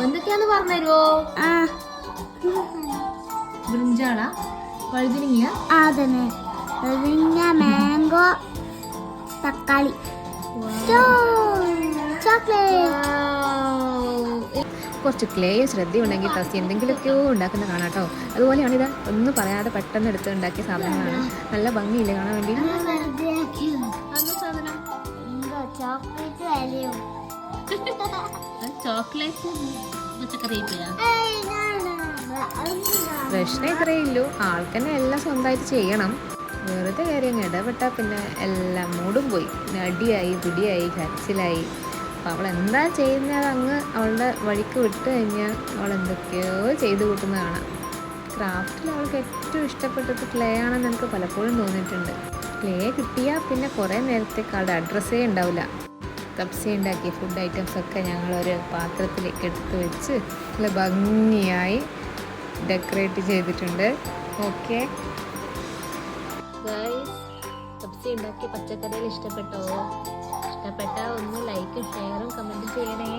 എന്തൊക്കെയാന്ന് പറഞ്ഞുതരുവോ? ബ്രിഞ്ചാളാ, വഴുതിനിങ്ങ, അതന്നെ മാംഗോ, തക്കാളി, കുറച്ച് ക്ലേ ശ്രദ്ധയുണ്ടെങ്കിൽ തസി എന്തെങ്കിലുമൊക്കെയോ ഉണ്ടാക്കുന്ന കാണാം കേട്ടോ. അതുപോലെയാണ് ഇത്, ഒന്നും പറയാതെ പെട്ടെന്ന് എടുത്ത് ഉണ്ടാക്കിയ സാധനങ്ങളാണ്. നല്ല ഭംഗിയില്ലേ കാണാൻ വേണ്ടി. ചോക്ലേറ്റ് പ്രശ്നം ഇത്രയേ ഉള്ളൂ, ആൾക്കെന്നെ എല്ലാം സ്വന്തമായിട്ട് ചെയ്യണം. വെറുതെ കാര്യം ഇടപെട്ടാൽ പിന്നെ എല്ലാം മൂടും പോയി. പിന്നെ അടിയായി, പിടിയായി, കരച്ചിലായി. അപ്പോൾ അവൾ എന്താ ചെയ്യുന്നത് അങ്ങ് അവളുടെ വഴിക്ക് വിട്ട് കഴിഞ്ഞാൽ അവൾ എന്തൊക്കെയോ ചെയ്ത് കൂട്ടുന്ന കാണാം. ക്രാഫ്റ്റിൽ അവൾക്ക് ഏറ്റവും ഇഷ്ടപ്പെട്ടത് ക്ലേ ആണെന്ന് എനിക്ക് പലപ്പോഴും തോന്നിയിട്ടുണ്ട്. ക്ലേ കിട്ടിയാൽ പിന്നെ കുറേ നേരത്തേക്ക് അവളുടെ അഡ്രസ്സേ ഉണ്ടാവില്ല. കപ്സ ഉണ്ടാക്കിയ ഫുഡ് ഐറ്റംസൊക്കെ ഞങ്ങളൊരു പാത്രത്തിലേക്ക് എടുത്ത് വെച്ച് നല്ല ഭംഗിയായി ഡെക്കറേറ്റ് ചെയ്തിട്ടുണ്ട്. ഓക്കെ ഗൈസ്, കപ്സ ഉണ്ടാക്കിയ പച്ചക്കറികൾ ഇഷ്ടപ്പെട്ടോ? ഇഷ്ടപ്പെട്ടാൽ ഒന്ന് ലൈക്കും ഷെയറും കമൻറ്റും ചെയ്യണേ.